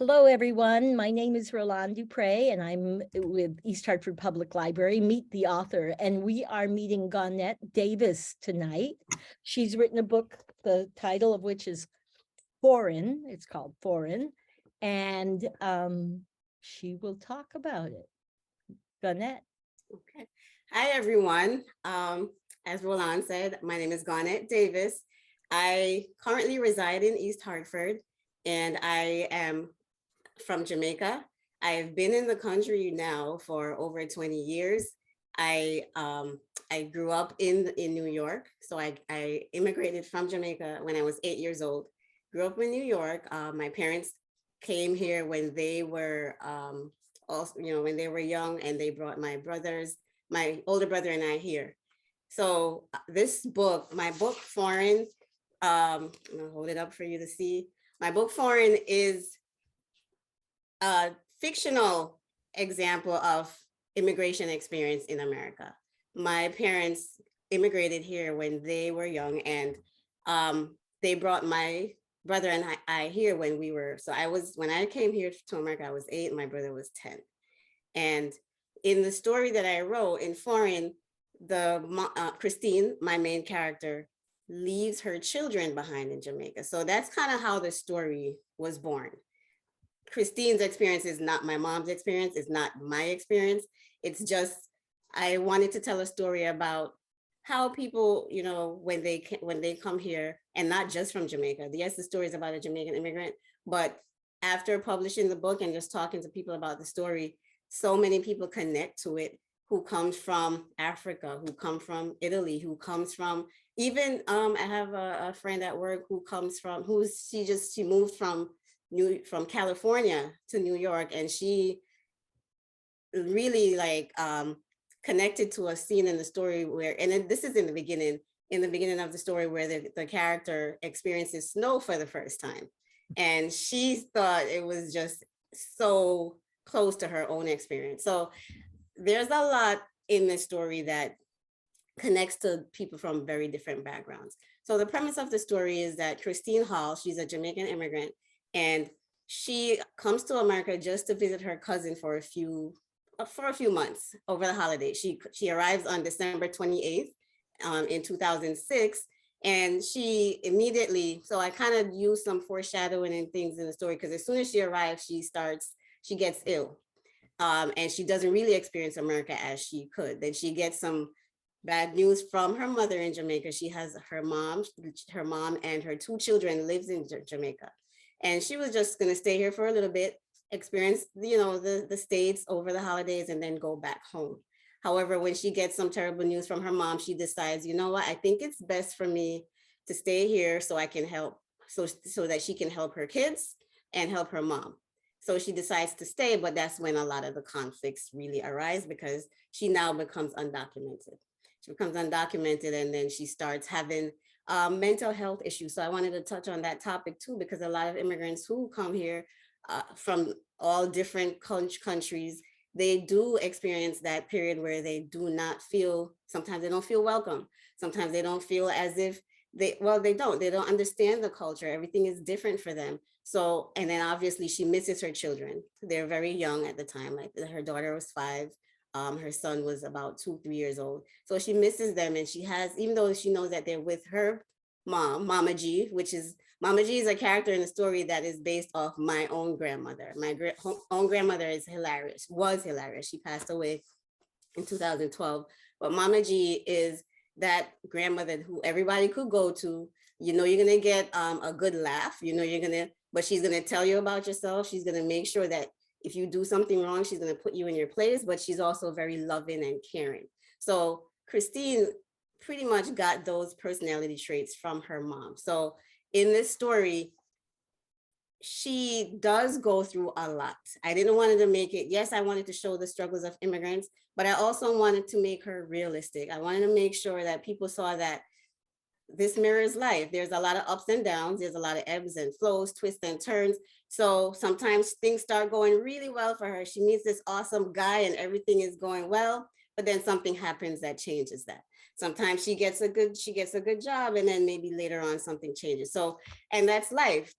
Hello, everyone. My name is Roland Dupre, and I'm with East Hartford Public Library, Meet the Author, and we are meeting Gaunet Davis tonight. She's written a book, the title of which is Foreign. It's called Foreign, and she will talk about it. Gaunet. Okay. Hi, everyone. As Roland said, my name is Gaunet Davis. I currently reside in East Hartford, and I am from Jamaica. I've been in the country now for over 20 years. I grew up in New York, so I immigrated from Jamaica when I was 8 years old. Grew up in New York. My parents came here when they were also, when they were young, and they brought my older brother and I here. So this book, my book Foreign, I'm gonna hold it up for you to see. My book Foreign is a fictional example of immigration experience in America. My parents immigrated here when they were young, and they brought my brother and I here when when I came here to America, I was 8 and my brother was 10. And in the story that I wrote in Foreign, Christine, my main character, leaves her children behind in Jamaica. So that's kind of how the story was born. Christine's experience is not my mom's experience, it's not my experience. It's just, I wanted to tell a story about how people, when they come here, and not just from Jamaica. Yes, the story is about a Jamaican immigrant, but after publishing the book and just talking to people about the story, so many people connect to it who comes from Africa, who come from Italy, who comes from even I have a friend at work who comes from she moved from California to New York, and she really connected to a scene in the story where, and this is in the beginning of the story, where the character experiences snow for the first time. And she thought it was just so close to her own experience. So there's a lot in this story that connects to people from very different backgrounds. So the premise of the story is that Christine Hall, she's a Jamaican immigrant, and she comes to America just to visit her cousin for a few months over the holidays. She arrives on December 28th in 2006. And she immediately, so I kind of used some foreshadowing and things in the story, because as soon as she arrives, she gets ill. And she doesn't really experience America as she could. Then she gets some bad news from her mother in Jamaica. She has her mom and her 2 children lives in Jamaica. And she was just going to stay here for a little bit, experience, the States over the holidays, and then go back home. However, when she gets some terrible news from her mom, she decides, you know what, I think it's best for me to stay here so I can help, so that she can help her kids and help her mom. So she decides to stay, but that's when a lot of the conflicts really arise, because she now becomes undocumented. She becomes undocumented, and then she starts having mental health issues. So I wanted to touch on that topic too, because a lot of immigrants who come here from all different countries, they do experience that period where they do not feel, sometimes they don't feel welcome. Sometimes they don't feel as if they don't understand the culture. Everything is different for them. So, and then obviously she misses her children. They're very young at the time. Like her daughter was 5. Her son was about 2-3 years old. So she misses them, and she has, even though she knows that they're with her mom, Mama G, Mama G is a character in the story that is based off my own grandmother. My own grandmother was hilarious. She passed away in 2012. But Mama G is that grandmother who everybody could go to. You're gonna get a good laugh. But she's gonna tell you about yourself. She's gonna make sure that if you do something wrong, she's gonna put you in your place. But she's also very loving and caring. So Christine pretty much got those personality traits from her mom. So in this story, she does go through a lot. I didn't want to make it, yes, I wanted to show the struggles of immigrants, but I also wanted to make her realistic. I wanted to make sure that people saw that this mirrors life. There's a lot of ups and downs. There's a lot of ebbs and flows, twists and turns. So sometimes things start going really well for her. She meets this awesome guy and everything is going well, but then something happens that changes that. Sometimes she gets a good job, and then maybe later on something changes. So, and that's life.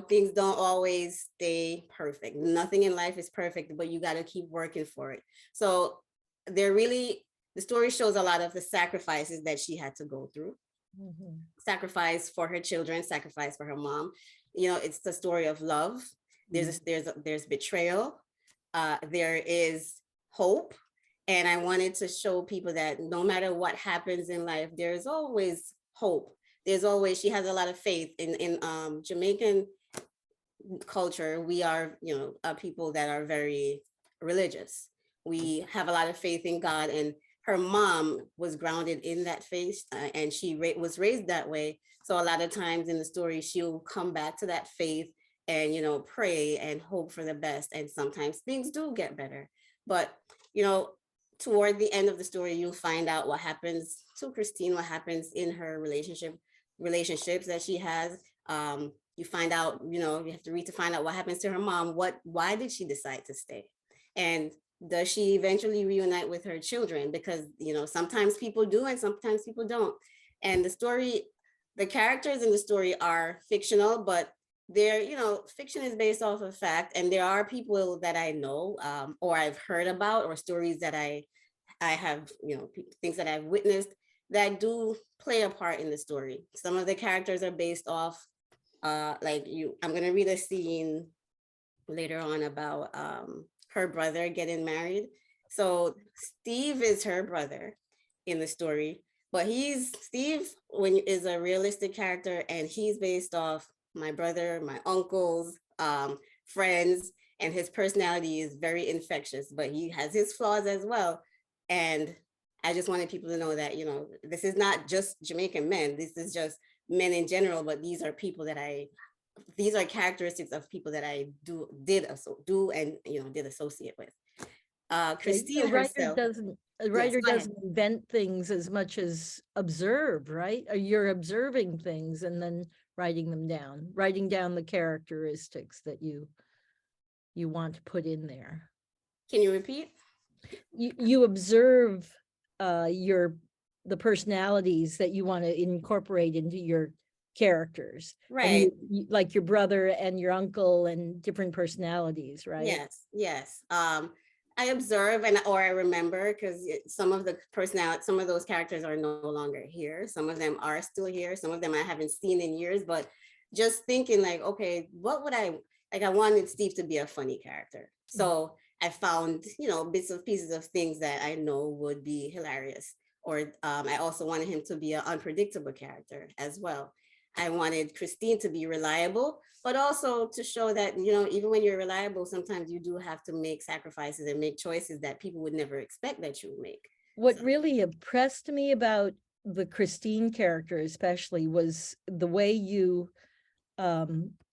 Things don't always stay perfect. Nothing in life is perfect, but you got to keep working for it. So the story shows a lot of the sacrifices that she had to go through. Sacrifice for her children, sacrifice for her mom. It's the story of love. There's betrayal. There is hope. And I wanted to show people that no matter what happens in life, there's always hope. She has a lot of faith in Jamaican culture. We are, people that are very religious. We have a lot of faith in God, and her mom was grounded in that faith, and she was raised that way. So a lot of times in the story, she'll come back to that faith and, pray and hope for the best. And sometimes things do get better. But, toward the end of the story, you'll find out what happens to Christine, what happens in her relationships that she has. You find out, you have to read to find out what happens to her mom. Why did she decide to stay? And does she eventually reunite with her children? Because, sometimes people do and sometimes people don't. And the characters in the story are fictional, but they're, fiction is based off of fact. And there are people that I know, or I've heard about, or stories that I have, things that I've witnessed that do play a part in the story. Some of the characters are based off, I'm going to read a scene later on about her brother getting married. So Steve is her brother in the story, but Steve is a realistic character, and he's based off my brother, my uncles, friends, and his personality is very infectious, but he has his flaws as well. And I just wanted people to know that, this is not just Jamaican men. This is just men in general, but these are characteristics of people that I did associate with. Christine herself. A writer doesn't invent things as much as observe, right? You're observing things and then writing down the characteristics that you want to put in there. Can you repeat? You observe the personalities that you want to incorporate into your characters, right? And like your brother and your uncle and different personalities, right? Yes. I observe or I remember, because some of those characters are no longer here. Some of them are still here. Some of them I haven't seen in years, but just thinking like, okay, what would I wanted Steve to be a funny character. So I found, bits of pieces of things that I know would be hilarious. Or I also wanted him to be an unpredictable character as well. I wanted Christine to be reliable, but also to show that, even when you're reliable, sometimes you do have to make sacrifices and make choices that people would never expect that you would make. What really impressed me about the Christine character especially was the way you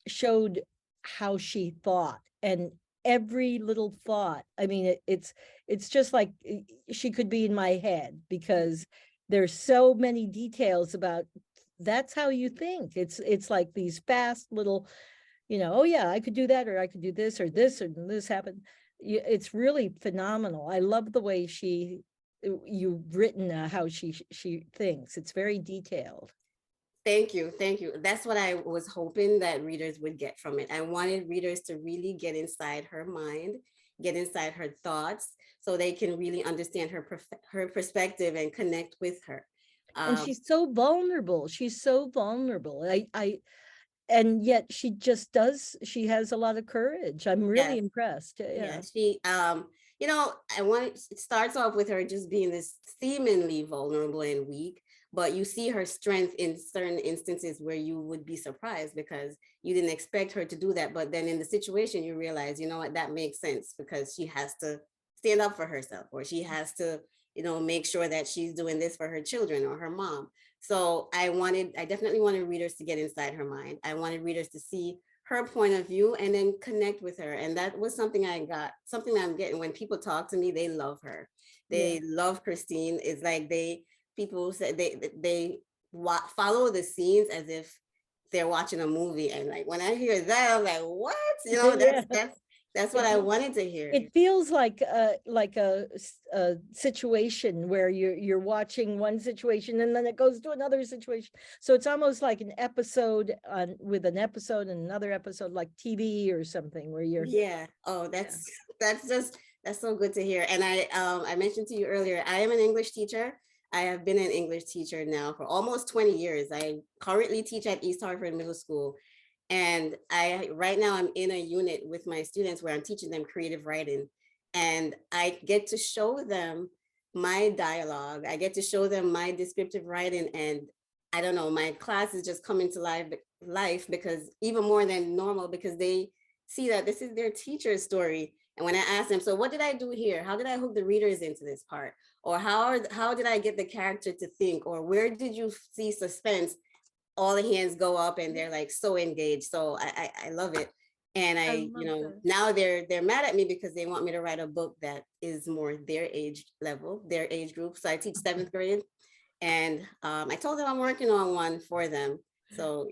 showed how she thought, and every little thought. I mean, it's just like she could be in my head, because there's so many details about that's how you think. It's like these fast little, oh yeah, I could do that, or I could do this, or this happened. It's really phenomenal. I love the way you've written how she thinks. It's very detailed. Thank you. That's what I was hoping that readers would get from it. I wanted readers to really get inside her mind, get inside her thoughts, so they can really understand her perspective and connect with her. And she's so vulnerable. And yet she has a lot of courage. I'm really impressed. Yeah. She, it starts off with her just being this seemingly vulnerable and weak, but you see her strength in certain instances where you would be surprised because you didn't expect her to do that. But then in the situation, you realize, what, that makes sense, because she has to stand up for herself, or she has to, make sure that she's doing this for her children or her mom. So I definitely wanted readers to get inside her mind. I wanted readers to see her point of view and then connect with her. And that was something I'm getting when people talk to me. They love her. They love Christine. It's like people say they follow the scenes as if they're watching a movie. And like, when I hear that, I'm like, what? That's what I wanted to hear. It feels like a situation where you're watching one situation and then it goes to another situation. So it's almost like an episode with an episode and another episode, like TV or something, where you're Yeah. Oh, that's so good to hear. And I mentioned to you earlier, I am an English teacher. I have been an English teacher now for almost 20 years. I currently teach at East Hartford Middle School. And right now I'm in a unit with my students where I'm teaching them creative writing. And I get to show them my dialogue. I get to show them my descriptive writing. And I don't know, my class is just coming to life because even more than normal, because they see that this is their teacher's story. And when I ask them, so what did I do here? How did I hook the readers into this part? Or how did I get the character to think? Or where did you see suspense? All the hands go up and they're like so engaged. So I love it. And now they're mad at me because they want me to write a book that is more their age level, their age group. So I teach 7th grade. And I told them I'm working on one for them. So,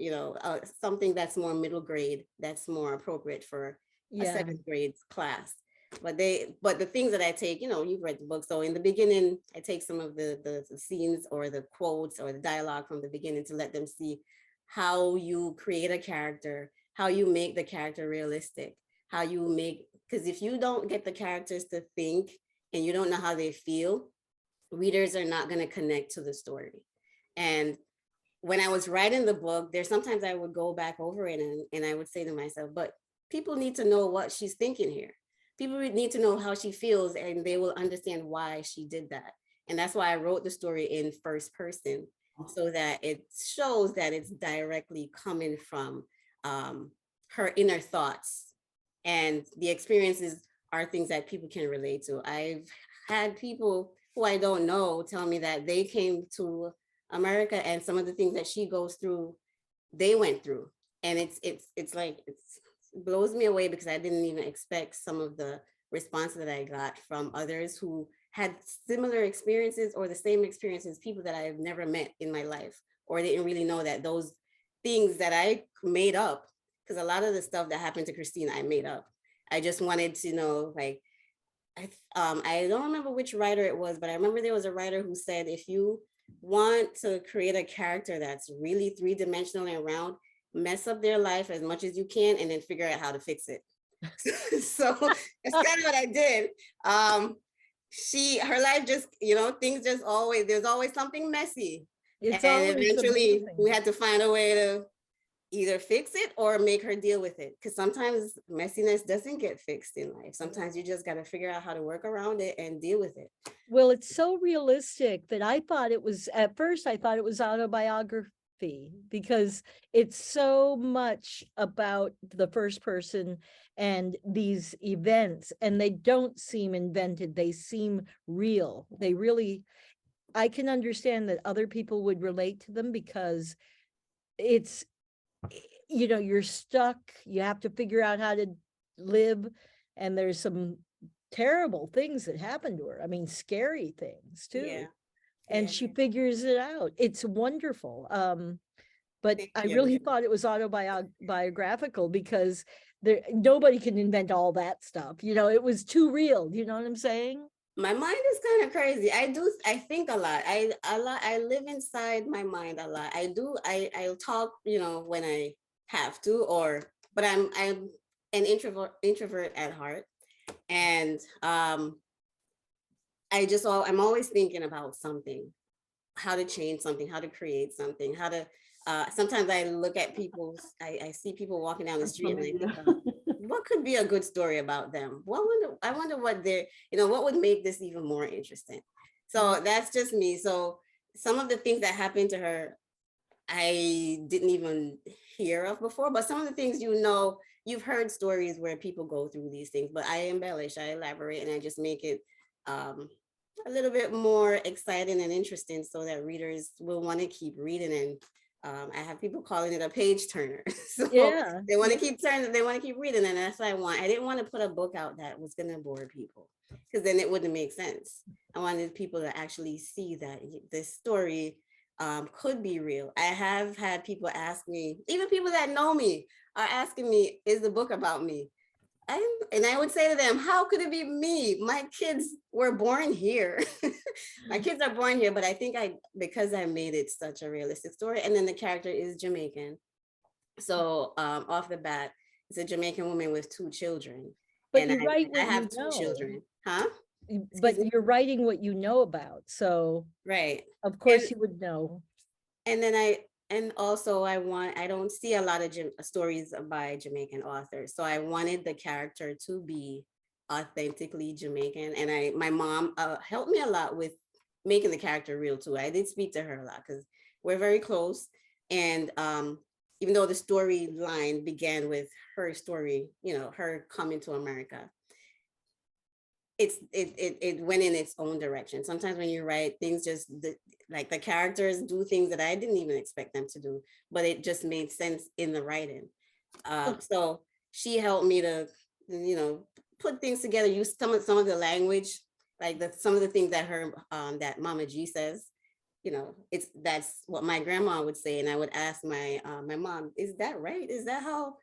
something that's more middle grade, that's more appropriate for a 7th grade class. But the things that I take, you've read the book. So in the beginning, I take some of the scenes or the quotes or the dialogue from the beginning to let them see how you create a character, how you make the character realistic, because if you don't get the characters to think and you don't know how they feel, readers are not going to connect to the story. And when I was writing the book, there's sometimes I would go back over it and I would say to myself, but people need to know what she's thinking here. People need to know how she feels and they will understand why she did that. And that's why I wrote the story in first person, so that it shows that it's directly coming from her inner thoughts. And the experiences are things that people can relate to. I've had people who I don't know tell me that they came to America and some of the things that she goes through, they went through. And it's like, it blows me away because I didn't even expect some of the response that I got from others who had similar experiences or the same experiences, people that I've never met in my life, or didn't really know that those things that I made up, because a lot of the stuff that happened to Christine, I made up. I just wanted to know, like, I don't remember which writer it was, but I remember there was a writer who said, if you want to create a character that's really 3-dimensional and round, mess up their life as much as you can and then figure out how to fix it. So that's kind of what I did. Her life just, things just always, there's always something messy. And eventually we had to find a way to either fix it or make her deal with it. Because sometimes messiness doesn't get fixed in life. Sometimes you just got to figure out how to work around it and deal with it. Well, it's so realistic that at first I thought it was autobiography, because it's so much about the first person and these events, and they don't seem invented. They seem real. I can understand that other people would relate to them because it's, you're stuck, you have to figure out how to live, and there's some terrible things that happen to her. I mean, scary things too. Yeah. And she figures it out. It's wonderful. But I really thought it was autobiographical because nobody can invent all that stuff. It was too real. You know what I'm saying? My mind is kind of crazy. I think a lot. I live inside my mind a lot. I'll talk, when I have to, but I'm an introvert at heart. And I'm always thinking about something, how to change something, how to create something, how to, sometimes I look at I see people walking down the street and I think, what could be a good story about them? I wonder what what would make this even more interesting. So that's just me. So some of the things that happened to her, I didn't even hear of before, but some of the things, you've heard stories where people go through these things, but I embellish, I elaborate, and I just make it a little bit more exciting and interesting so that readers will want to keep reading. And I have people calling it a page turner. So they want to keep turning, they want to keep reading. And that's what I want. I didn't want to put a book out that was going to bore people, because then it wouldn't make sense. I wanted people to actually see that this story could be real. I have had people ask me, even people that know me are asking me, is the book about me? And I would say to them, how could it be me? My kids were born here. My kids are born here, but I think because I made it such a realistic story, and then the character is Jamaican. So off the bat, it's a Jamaican woman with 2 children. But And you write I what you have two know, children. Huh? but Excuse me? you're writing what you know about. So Right. of And course you would know. and then and also I don't see a lot of stories by Jamaican authors. So I wanted the character to be authentically Jamaican. And my mom helped me a lot with making the character real too. I did speak to her a lot because we're very close. And even though the storyline began with her story, her coming to America, it went in its own direction. Sometimes when you write things, like the characters do things that I didn't even expect them to do, but it just made sense in the writing. So she helped me to, put things together, use some of the language, like some of the things that that Mama G says. That's what my grandma would say, and I would ask my mom, "Is that right? Is that how?"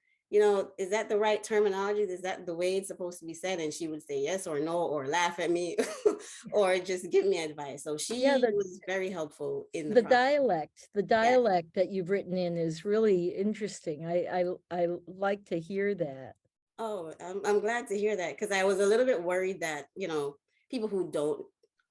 Is that the right terminology? Is that the way it's supposed to be said? And she would say yes or no, or laugh at me, or just give me advice. So Yeah, she was very helpful in the the process. Yeah. dialect that you've written in is really interesting. I like to hear that. Oh, I'm glad to hear that, because I was a little bit worried that, people who don't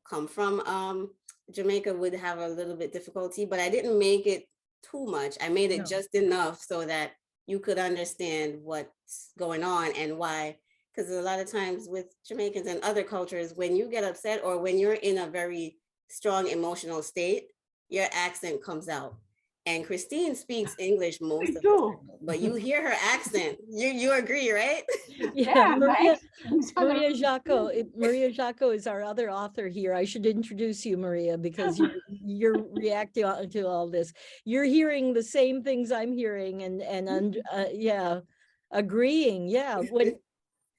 come from Jamaica would have a little bit difficulty, but I didn't make it too much. I made it No. just enough so that you could understand what's going on and why. Because a lot of times with Jamaicans and other cultures, when you get upset or when you're in a very strong emotional state, your accent comes out. And Christine speaks English most Me of the too. time, but you hear her accent. You agree, right? Yeah, Yeah, my accent's on Maria a- Jaco. Maria Jaco is our other author here. I should introduce you, Maria, because you're reacting to all this. You're hearing the same things I'm hearing, and yeah, agreeing. Yeah,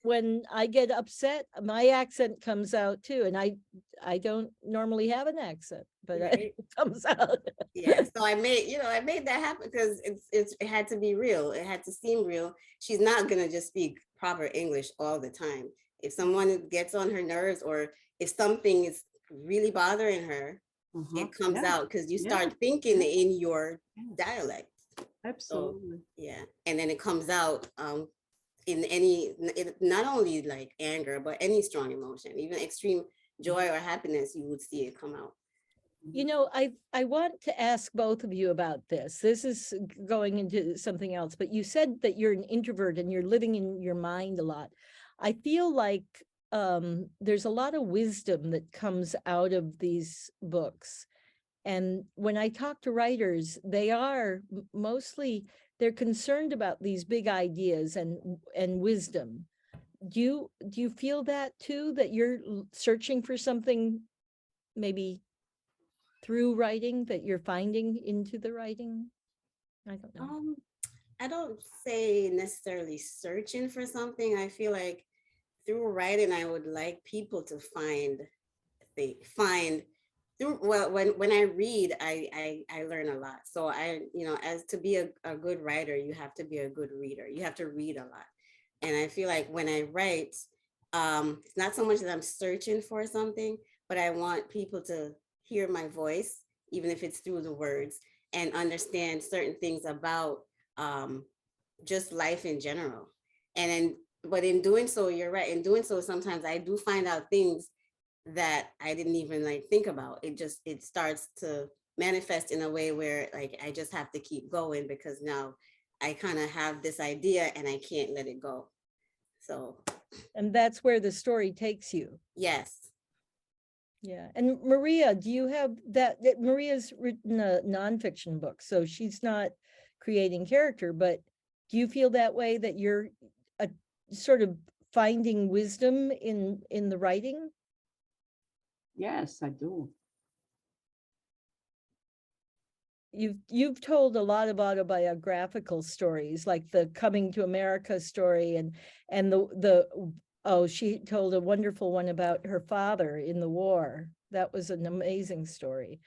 when I get upset, my accent comes out too, and I don't normally have an accent, but Right. it comes out. Yeah. So I made that happen because it had to be real. It had to seem real. She's not gonna just speak proper English all the time. If someone gets on her nerves, or if something is really bothering her, it comes Yeah, out because you yeah, start thinking yeah. in your Yeah, dialect. So absolutely. yeah, and then it comes out in not only like anger, but any strong emotion, even extreme joy or happiness, you would see it come out. You know, I want to ask both of you about this. This is going into something else, but you said that you're an introvert and you're living in your mind a lot. I feel like there's a lot of wisdom that comes out of these books. And when I talk to writers, they are mostly, they're concerned about these big ideas and wisdom. Do you feel that too, that you're searching for something maybe through writing that you're finding into the writing? I don't know. I don't say necessarily searching for something. I feel like through writing, I would like people to find through, well, when I read, I learn a lot. So as to be a good writer, you have to be a good reader. You have to read a lot. And I feel like when I write, it's not so much that I'm searching for something, but I want people to hear my voice, even if it's through the words, and understand certain things about just life in general. But in doing so, you're right. In doing so, sometimes I do find out things that I didn't even like think about. It starts to manifest in a way where like I just have to keep going, because now I kind of have this idea and I can't let it go. So And that's where the story takes you. yes. Yeah. And Maria, do you have Maria's written a nonfiction book, so she's not creating character, but do you feel that way, that you're a sort of finding wisdom in the writing? Yes, I do. You've told a lot of autobiographical stories, like the Coming to America story, and she told a wonderful one about her father in the war. That was an amazing story.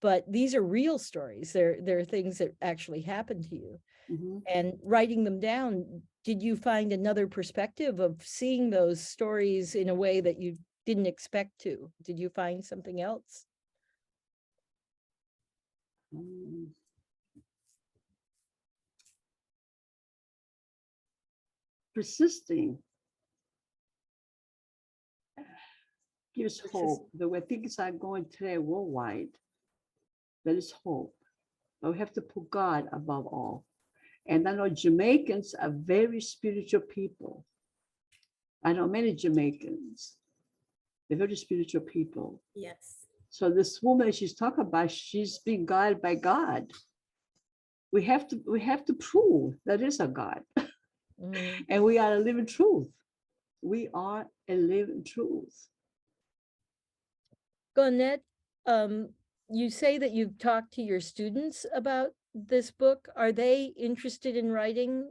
But these are real stories. They're things that actually happened to you. Mhm. And writing them down, did you find another perspective of seeing those stories in a way that you didn't expect to? Did you find something else? Mm. Persisting gives hope. The way things are going today worldwide, there is hope. But we have to put God above all. And I know Jamaicans are very spiritual people. I know many Jamaicans. They're very spiritual people. Yes. So this woman she's talking about, she's being guided by God. We have to prove there is a God. Mhm. And we are a living truth. We are a living truth. Gaunet, you say that you've talked to your students about this book. Are they interested in writing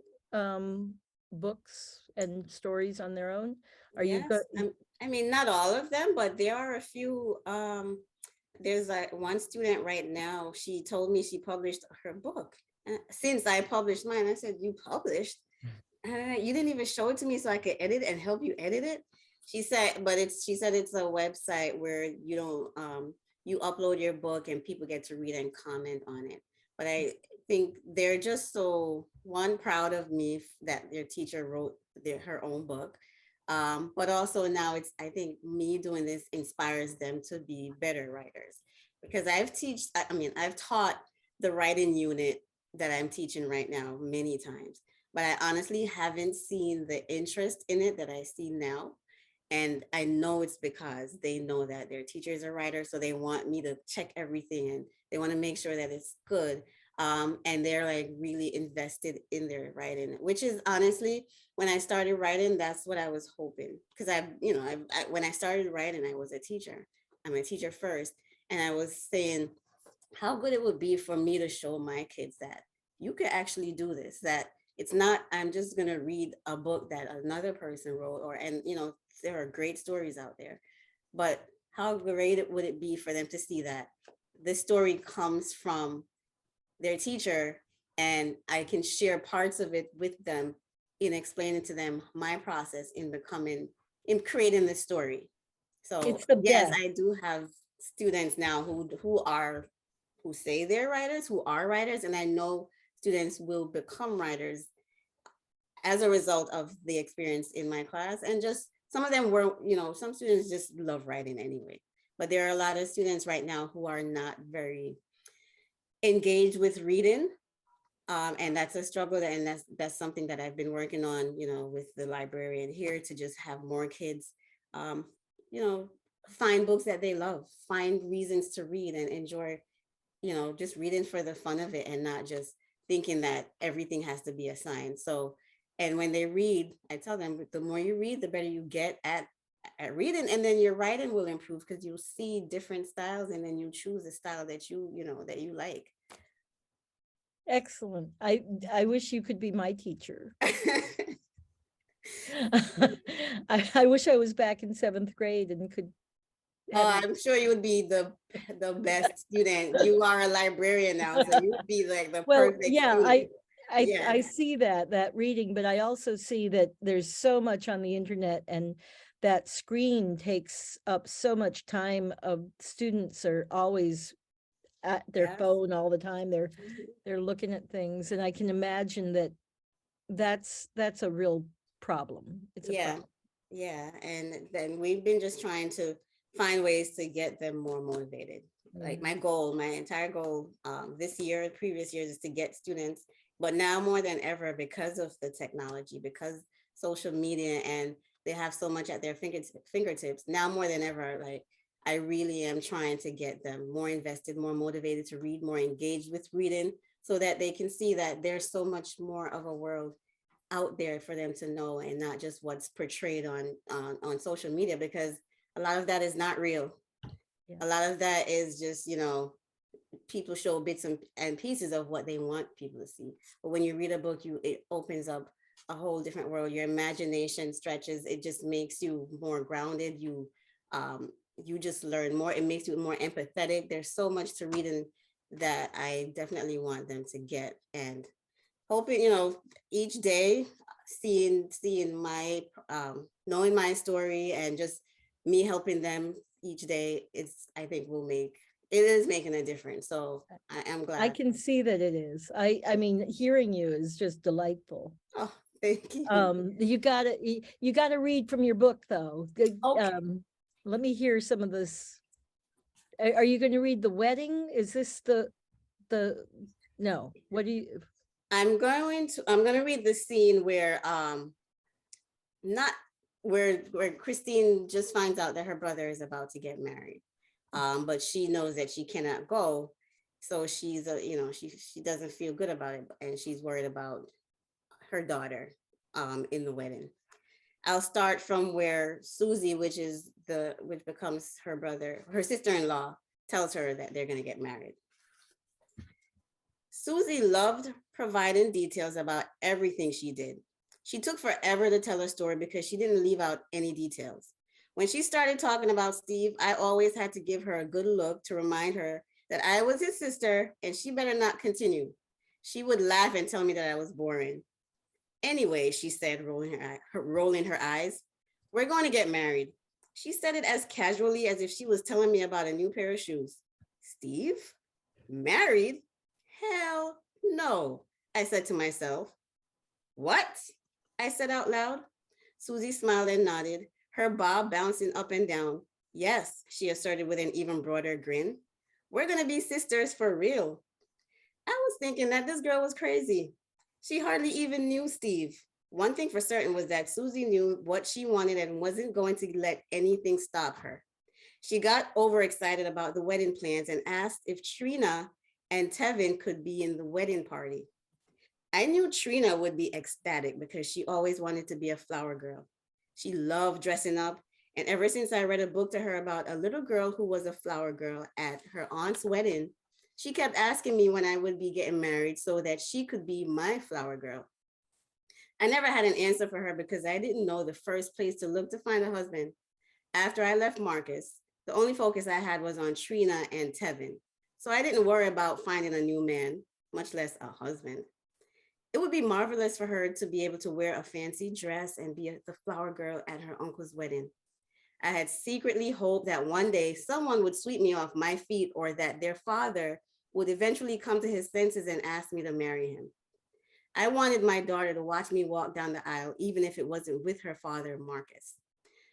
books and stories on their own? Are you Yes. I mean, not all of them, but there are a few. There's like one student right now, she told me she published her book. Since I published mine, I said, you published? You didn't even show it to me so I could edit and help you edit it. She said, she said it's a website where you don't, you upload your book and people get to read and comment on it. But I think they're just so, one, proud of me that their teacher wrote her own book. But also now I think me doing this inspires them to be better writers, because I've taught the writing unit that I'm teaching right now many times, but I honestly haven't seen the interest in it that I see now. And I know it's because they know that their teachers are writers, so they want me to check everything and they want to make sure that it's good. And they're like really invested in their writing, which is honestly, when I started writing, that's what I was hoping. Because when I started writing, I was a teacher. I'm a teacher first. And I was saying how good it would be for me to show my kids that you could actually do this, that it's not, I'm just going to read a book that another person wrote, and there are great stories out there, but how great would it be for them to see that this story comes from their teacher, and I can share parts of it with them in explaining to them my process in creating the story. So It's the yes, best. I do have students now who say they're writers, who are writers, and I know students will become writers as a result of the experience in my class. And just some of them were, some students just love writing anyway. But there are a lot of students right now who are not very engaged with reading. And that's a struggle, and that's something that I've been working on, with the librarian here, to just have more kids, um, you know, find books that they love, find reasons to read and enjoy, just reading for the fun of it, and not just thinking that everything has to be assigned. So, and when they read, I tell them, the more you read, the better you get at reading, and then your writing will improve, because you'll see different styles, and then you choose a style that that you like. Excellent. I wish you could be my teacher. I wish I was back in 7th grade and could Oh, have. I'm sure you would be the best student. You are a librarian now, so you would be like the Well, perfect yeah, student. I Yeah. see that reading, but I also see that there's so much on the internet, and that screen takes up so much time. Of students are always at their Yes. phone all the time. Mhm. They're looking at things, and I can imagine that that's a real problem. It's a Yeah. problem. Yeah. And then we've been just trying to find ways to get them more motivated. Like my entire goal this year, previous years, is to get students, but now more than ever, because of the technology, because social media, and they have so much at their fingertips, now more than ever, like I really am trying to get them more invested, more motivated to read, more engaged with reading, so that they can see that there's so much more of a world out there for them to know, and not just what's portrayed on social media, because a lot of that is not real. Yeah. A lot of that is just, people show bits and pieces of what they want people to see. But when you read a book, it opens up a whole different world. Your imagination stretches. It just makes you more grounded. You just learn more. It makes you more empathetic. There's so much to reading that I definitely want them to get. And hoping, each day seeing my knowing my story and just me helping them each day, I think it is making a difference. So I am I glad. can see that it is. I mean, hearing you is just delightful. Oh, thank you. You gotta read from your book though. Okay. Let me hear some of this. Are you going to read the wedding? Is this the no? What do you? I'm going to read the scene where not where Christine just finds out that her brother is about to get married. But she knows that she cannot go. So she's she doesn't feel good about it, and she's worried about her daughter in the wedding. I'll start from where Susie, which becomes her sister-in-law, tells her that they're going to get married. Susie loved providing details about everything she did. She took forever to tell her story because she didn't leave out any details. When she started talking about Steve, I always had to give her a good look to remind her that I was his sister and she better not continue. She would laugh and tell me that I was boring. Anyway, she said, rolling her eyes, we're going to get married. She said it as casually as if she was telling me about a new pair of shoes. Steve? Married? Hell no, I said to myself. What? I said out loud. Susie smiled and nodded, her bob bouncing up and down. Yes, she asserted with an even broader grin. We're going to be sisters for real. I was thinking that this girl was crazy. She hardly even knew Steve. One thing for certain was that Susie knew what she wanted and wasn't going to let anything stop her. She got overexcited about the wedding plans and asked if Trina and Tevin could be in the wedding party. I knew Trina would be ecstatic because she always wanted to be a flower girl. She loved dressing up, and ever since I read a book to her about a little girl who was a flower girl at her aunt's wedding, she kept asking me when I would be getting married so that she could be my flower girl. I never had an answer for her because I didn't know the first place to look to find a husband. After I left Marcus, the only focus I had was on Trina and Tevin. So I didn't worry about finding a new man, much less a husband. It would be marvelous for her to be able to wear a fancy dress and be the flower girl at her uncle's wedding. I had secretly hoped that one day someone would sweep me off my feet or that their father would eventually come to his senses and ask me to marry him. I wanted my daughter to watch me walk down the aisle, even if it wasn't with her father, Marcus.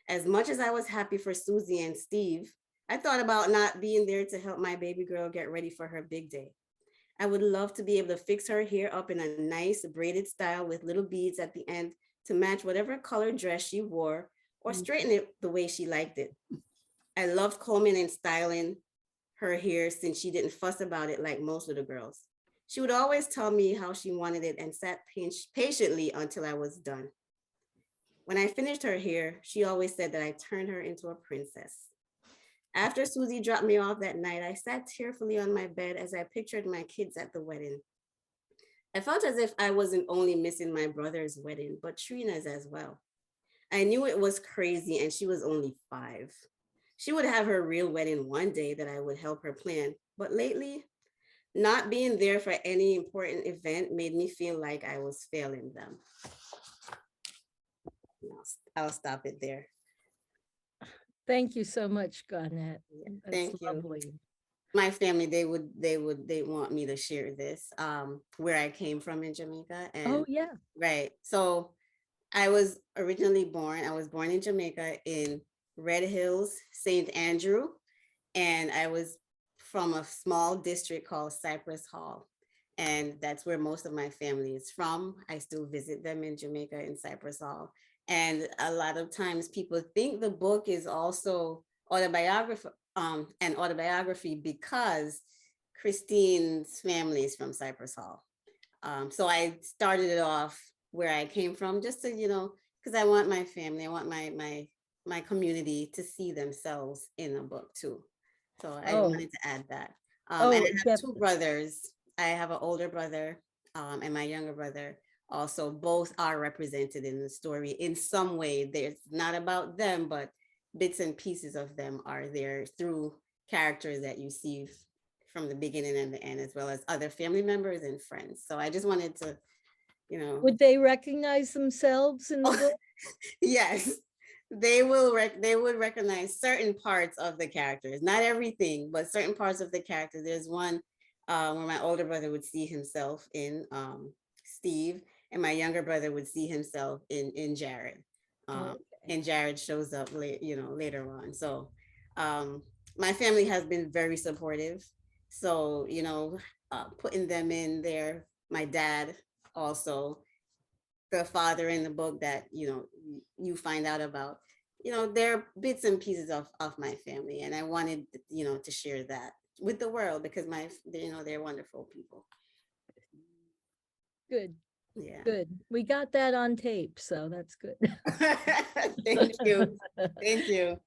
As much as I was happy for Susie and Steve, I thought about not being there to help my baby girl get ready for her big day. I would love to be able to fix her hair up in a nice braided style with little beads at the end to match whatever color dress she wore, or straighten it the way she liked it. I loved combing and styling her hair since she didn't fuss about it like most little girls. She would always tell me how she wanted it and sat patiently until I was done. When I finished her hair, she always said that I turned her into a princess. After Susie dropped me off that night, I sat tearfully on my bed as I pictured my kids at the wedding. I felt as if I wasn't only missing my brother's wedding, but Trina's as well. I knew it was crazy and she was only 5. She would have her real wedding one day that I would help her plan. But lately, not being there for any important event made me feel like I was failing them. I'll stop it there. Thank you so much, Gaunet. That's Thank you. lovely. My family, they want me to share this, where I came from in Jamaica. And Oh, yeah. right. So I was born in Jamaica in Red Hills, St. Andrew, and I was from a small district called Cypress Hall. And that's where most of my family is from. I still visit them in Jamaica in Cypress Hall. And a lot of times people think the book is also an autobiography because Christine's family is from Cypress Hall. So I started it off where I came from, just to, because I want my family, I want my community to see themselves in a book too. So I wanted to add that. And I have 2 brothers. I have an older brother and my younger brother. Also, both are represented in the story in some way. It's not about them, but bits and pieces of them are there through characters that you see from the beginning and the end, as well as other family members and friends. So I just wanted to, you know. Would they recognize themselves in the Oh, book? yes, they would recognize certain parts of the characters, not everything, but certain parts of the character. There's one where my older brother would see himself in Steve, and my younger brother would see himself in Jared. Okay. And Jared shows up later on. So my family has been very supportive. So, putting them in there, my dad also, the father in the book that you find out about, they're bits and pieces of my family, and I wanted to share that with the world because they're wonderful people. Good, Yeah. good. We got that on tape, so that's good. Thank you. Thank you.